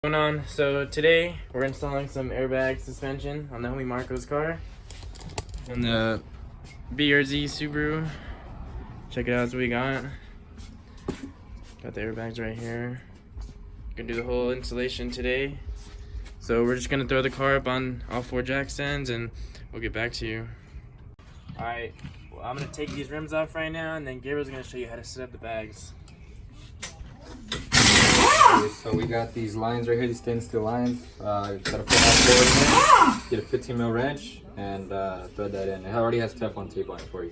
Going on. So today we're installing some airbag suspension on the homie Marco's car and the BRZ Subaru. Check it out, that's what we got. Got the airbags right here. Gonna do the whole installation today. So we're just gonna throw the car up on all 4 jack stands and we'll get back to you. Alright, well, I'm gonna take these rims off right now and then Gabriel's gonna show you how to set up the bags. Okay, so we got these lines right here, these stainless steel lines. Gotta put that board in, get a 15 mil wrench, and thread that in. It already has Teflon tape on it for you.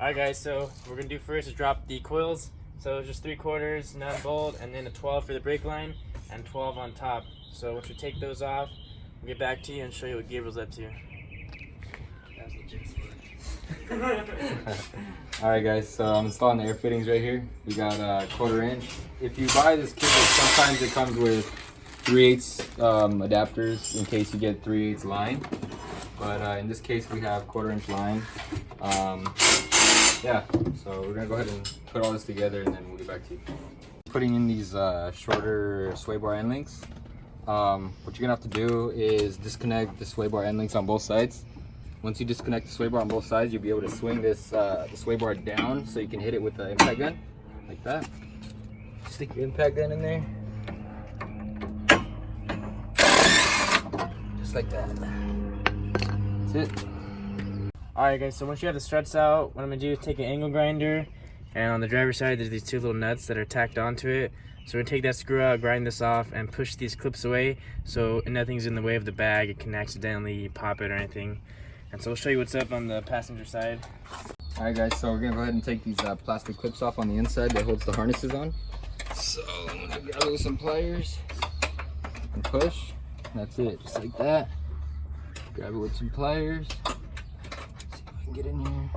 Alright guys, so what we're gonna do first is drop the coils. So just 3/4 nut bolt, and then a 12 for the brake line, and 12 on top. So once we take those off, we'll get back to you and show you what Gabriel's up to. That's Alright guys, so I'm installing the air fittings right here. We got a 1/4 inch. If you buy this kit, sometimes it comes with 3/8 adapters in case you get 3/8 line. But in this case we have 1/4 inch line. Yeah, so we're gonna go ahead and put all this together and then we'll get back to you. Putting in these shorter sway bar end links. What you're gonna have to do is disconnect the sway bar end links on both sides. Once you disconnect the sway bar on both sides, you'll be able to swing this the sway bar down so you can hit it with the impact gun, like that. Stick your impact gun in there, just like that. That's it. Alright guys, so once you have the struts out, what I'm going to do is take an angle grinder, and on the driver's side there's these 2 little nuts that are tacked onto it. So we're going to take that screw out, grind this off, and push these clips away so nothing's in the way of the bag. It can accidentally pop it or anything. And so we'll show you what's up on the passenger side. Alright guys, so we're going to go ahead and take these plastic clips off on the inside that holds the harnesses on. So I'm going to gather some pliers and push. That's it, just like that. Grab it with some pliers. Get in here.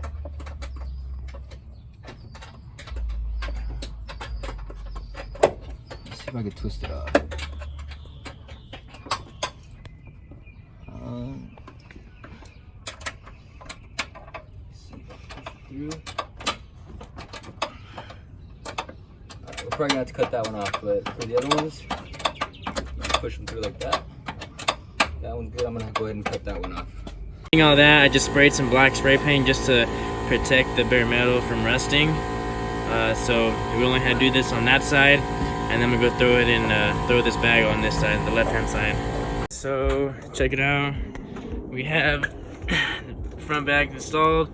Let's see if I can twist it off. See if I can push it through. We're probably gonna have to cut that one off, but for the other ones, push them through like that. That one's good. I'm gonna go ahead and cut that one off. All that, I just sprayed some black spray paint just to protect the bare metal from rusting. So we only had to do this on that side, and then we go throw it in, throw this bag on this side, the left-hand side. So check it out. We have the front bag installed.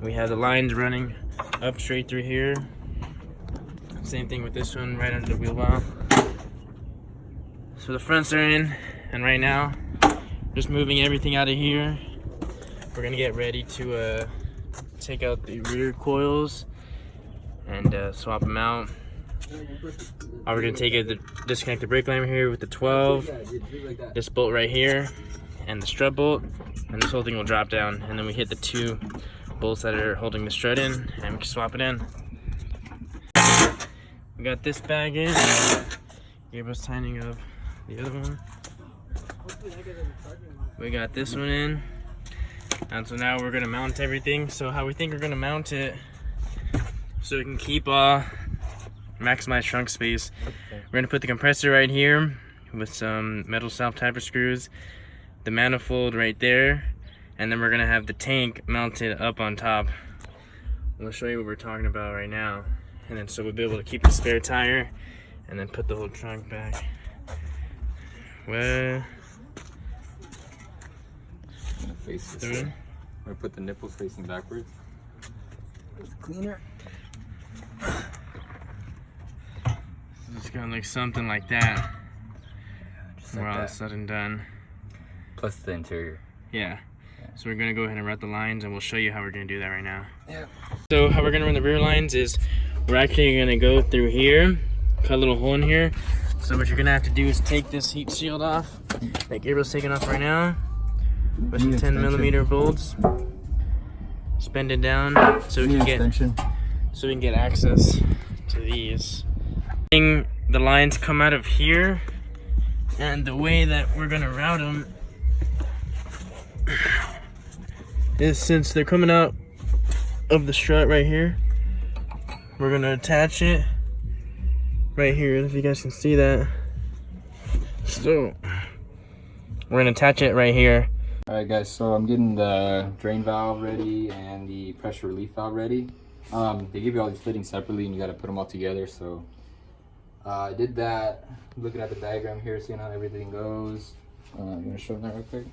We have the lines running up straight through here. Same thing with this one right under the wheel well. So the fronts are in, and right now, just moving everything out of here. We're gonna get ready to take out the rear coils and swap them out. We're gonna take it, disconnect the brake line here with the 12, this bolt right here, and the strut bolt, and this whole thing will drop down. And then we hit the 2 bolts that are holding the strut in, and we can swap it in. We got this bag in. Gabriel's tightening up the other one. We got this one in, and so now we're gonna mount everything. So how we think we're gonna mount it, so we can keep maximize trunk space. We're gonna put the compressor right here with some metal self-tapper screws, the manifold right there, and then we're gonna have the tank mounted up on top. I'll show you what we're talking about right now, and then so we'll be able to keep the spare tire, and then put the whole trunk back. Well. Face this way. I'm gonna put the nipples facing backwards. It's cleaner. It's gonna look something like that. Like we're all said and done. Plus the interior. Yeah. So we're gonna go ahead and route the lines, and we'll show you how we're gonna do that right now. Yeah. So how we're gonna run the rear lines is we're actually gonna go through here, cut a little hole in here. So what you're gonna have to do is take this heat shield off that Gabriel's taking off right now. With some 10mm bolts, spend it down so we can get access to these. The lines come out of here, and the way that we're gonna route them is, since they're coming out of the strut right here, we're gonna attach it right here, if you guys can see that. So we're gonna attach it right here. All right, guys, so I'm getting the drain valve ready and the pressure relief valve ready. They give you all these fittings separately and you got to put them all together. So I did that. Looking at the diagram here, seeing how everything goes. I'm gonna show them that real quick.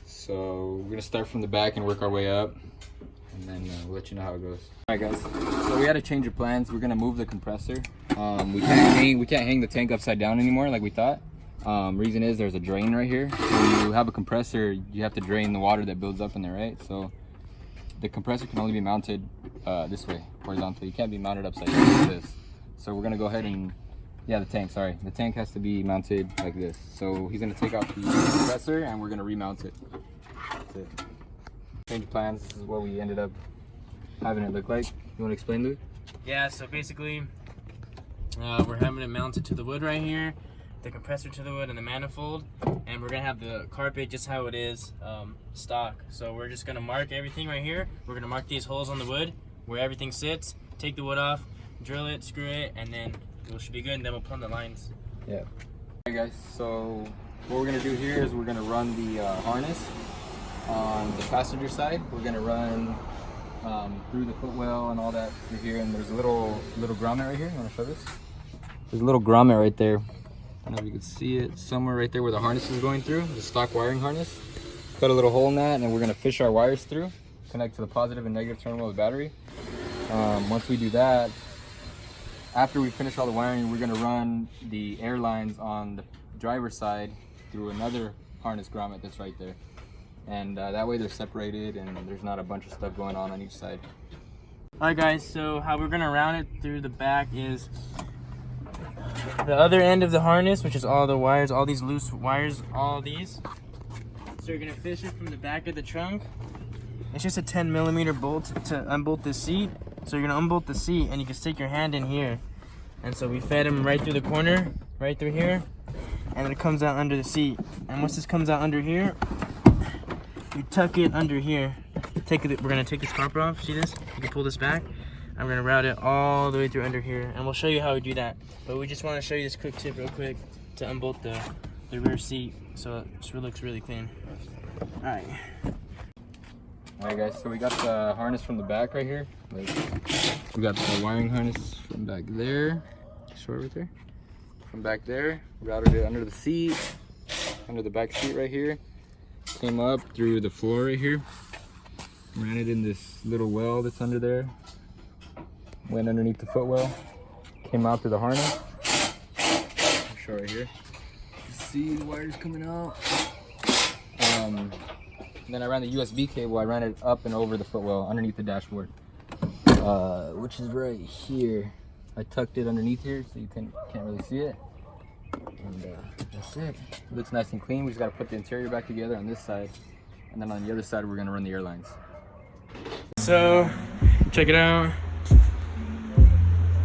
So we're gonna start from the back and work our way up, and then we'll let you know how it goes. All right, guys. So we had to change of plans. We're gonna move the compressor. We can't hang the tank upside down anymore like we thought. Reason is there's a drain right here. When you have a compressor, you have to drain the water that builds up in there, right? So the compressor can only be mounted this way, horizontally. You can't be mounted upside down like this. So we're gonna go ahead and, the tank has to be mounted like this. So he's gonna take out the compressor and we're gonna remount it. That's it. Change of plans. This is what we ended up having it look like. You wanna explain, Luke? Yeah, so basically we're having it mounted to the wood right here, the compressor to the wood and the manifold, and we're gonna have the carpet just how it is, stock. So we're just gonna mark everything right here. We're gonna mark these holes on the wood where everything sits, take the wood off, drill it, screw it, and then it should be good, and then we'll put on the lines. Yeah. Alright, guys, so what we're gonna do here is we're gonna run the harness on the passenger side. We're gonna run through the footwell and all that through here, and there's a little grommet right here. You wanna show this? There's a little grommet right there. I don't know if you can see it, somewhere right there where the harness is going through, the stock wiring harness. Cut a little hole in that, and we're gonna fish our wires through, connect to the positive and negative terminal of the battery. Once we do that, after we finish all the wiring, we're gonna run the air lines on the driver's side through another harness grommet that's right there. And that way they're separated and there's not a bunch of stuff going on each side. Alright guys, so how we're gonna round it through the back is the other end of the harness, which is all the wires, all these loose wires, all these. So you're gonna fish it from the back of the trunk. It's just a 10mm bolt to unbolt the seat. So you're gonna unbolt the seat and you can stick your hand in here. And so we fed him right through the corner, right through here, and then it comes out under the seat. And once this comes out under here, you tuck it under here. We're gonna take this copper off, see this? You can pull this back. I'm gonna route it all the way through under here, and we'll show you how we do that. But we just wanna show you this quick tip real quick to unbolt the rear seat so it looks really clean. All right. Alright guys, so we got the harness from the back right here. We got the wiring harness from back there. Short right there. From back there, routed it under the seat, under the back seat right here. Came up through the floor right here. Ran it in this little well that's under there. Went underneath the footwell. Came out to the harness. I'll show right here. See the wires coming out. Then I ran the USB cable. I ran it up and over the footwell underneath the dashboard, which is right here. I tucked it underneath here so you can't really see it. And that's it. It looks nice and clean. We just got to put the interior back together on this side, and then on the other side we're gonna run the airlines. So check it out.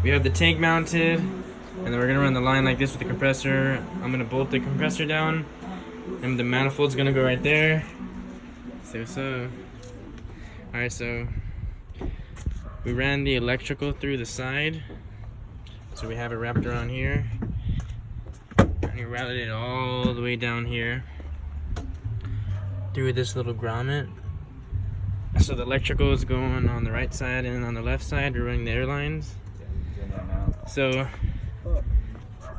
We have the tank mounted, and then we're gonna run the line like this with the compressor. I'm gonna bolt the compressor down, and the manifold's gonna go right there. So alright, so we ran the electrical through the side, so we have it wrapped around here, and we routed it all the way down here through this little grommet. So the electrical is going on the right side, and then on the left side we're running the airlines. So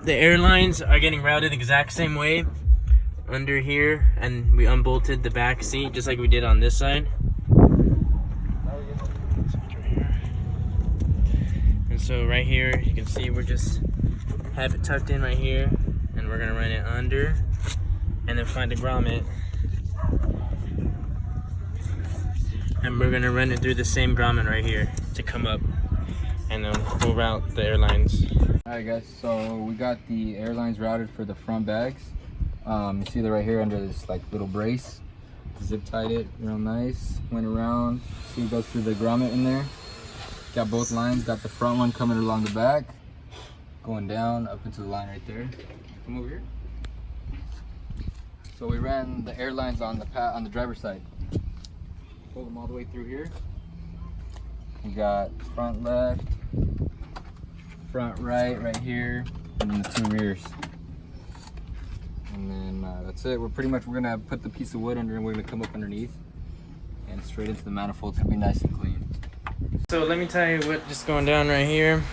the airlines are getting routed the exact same way under here, and we unbolted the back seat just like we did on this side. And so right here you can see we're just have it tucked in right here, and we're gonna run it under and then find a grommet, and we're gonna run it through the same grommet right here to come up, and then we'll route the airlines. Alright guys, so we got the airlines routed for the front bags. You see that right here under this like little brace. Zip tied it real nice. Went around. See it goes through the grommet in there. Got both lines. Got the front one coming along the back, going down up into the line right there. Come over here. So we ran the airlines on the driver's side. Pull them all the way through here. We got front left, front right here, and then the 2 rears. And then that's it. We're gonna put the piece of wood under, and we're gonna come up underneath and straight into the manifold. It's gonna be nice and clean. So let me tell you what just going down right here.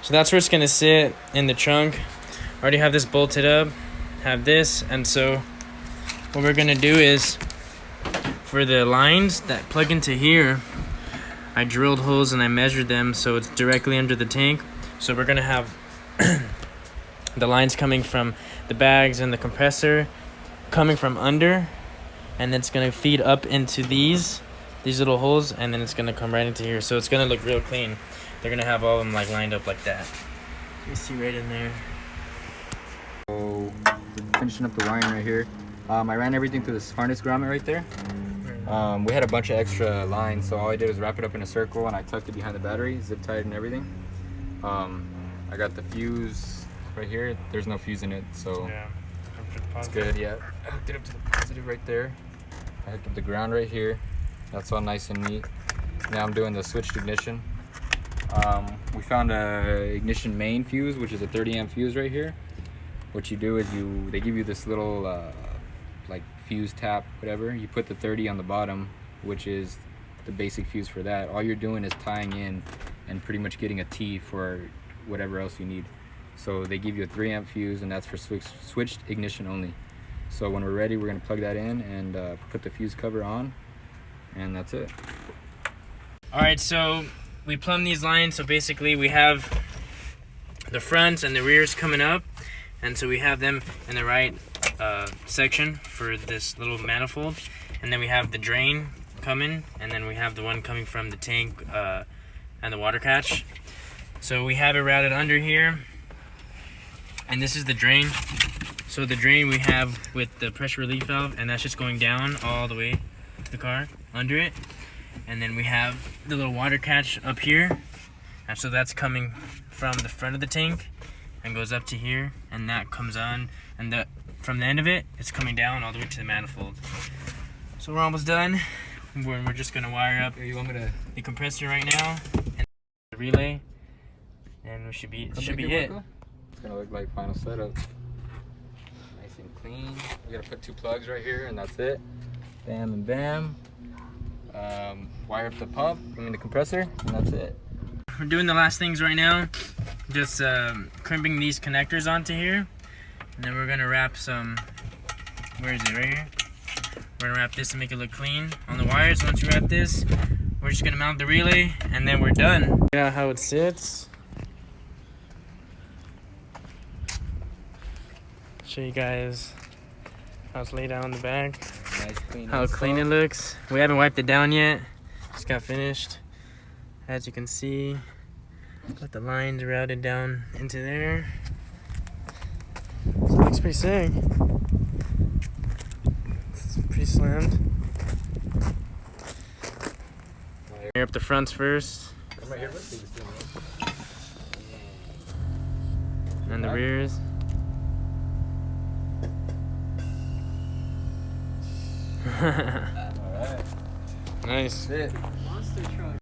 So that's where it's gonna sit in the trunk. I already have this bolted up, have this, and so what we're gonna do is for the lines that plug into here, I drilled holes and I measured them so it's directly under the tank. So we're gonna have the lines coming from the bags and the compressor coming from under, and then it's gonna feed up into these little holes, and then it's gonna come right into here. So it's gonna look real clean. They're gonna have all of them like lined up like that. You see right in there. So we're finishing up the wiring right here. I ran everything through this harness grommet right there. We had a bunch of extra lines, so all I did was wrap it up in a circle and I tucked it behind the battery, zip tied and everything. I got the fuse right here. There's no fuse in it, so Yeah. it's good. Yeah, I hooked it up to the positive right there. I hooked up the ground right here. That's all nice and neat. Now I'm doing the switched ignition. We found a ignition main fuse, which is a 30 amp fuse right here. What you do is they give you this little like fuse tap, whatever. You put the 30 on the bottom, which is the basic fuse for that. All you're doing is tying in and pretty much getting a T for whatever else you need. So they give you a 3 amp fuse, and that's for switched ignition only. So when we're ready, we're gonna plug that in and put the fuse cover on, and that's it. All right, so we plumbed these lines. So basically we have the fronts and the rears coming up, and so we have them in the right section for this little manifold, and then we have the drain coming, and then we have the one coming from the tank and the water catch. So we have it routed under here, and this is the drain. So the drain we have with the pressure relief valve, and that's just going down all the way to the car under it. And then we have the little water catch up here, and so that's coming from the front of the tank and goes up to here, and that comes on, and from the end of it, it's coming down all the way to the manifold. So we're almost done. We're just gonna wire up the compressor right now and the relay, and it should be it. It's gonna look like final setup. Nice and clean. We gotta put 2 plugs right here, and that's it. Bam and bam. Wire up the compressor, and that's it. We're doing the last things right now. Just crimping these connectors onto here, and then we're gonna wrap some. Where is it? Right here. We're gonna wrap this to make it look clean on the wires. Once we wrap this, we're just gonna mount the relay, and then we're done. Yeah, how it sits. Show you guys how it's laid out on the back. Nice, clean. How clean it looks. We haven't wiped it down yet. Just got finished. As you can see, got the lines routed down into there. So it looks pretty sick. It's pretty slammed. Here up the fronts first. And the rears. Alright. Nice. That's it. Monster truck.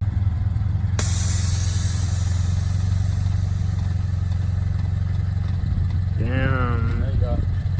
Damn.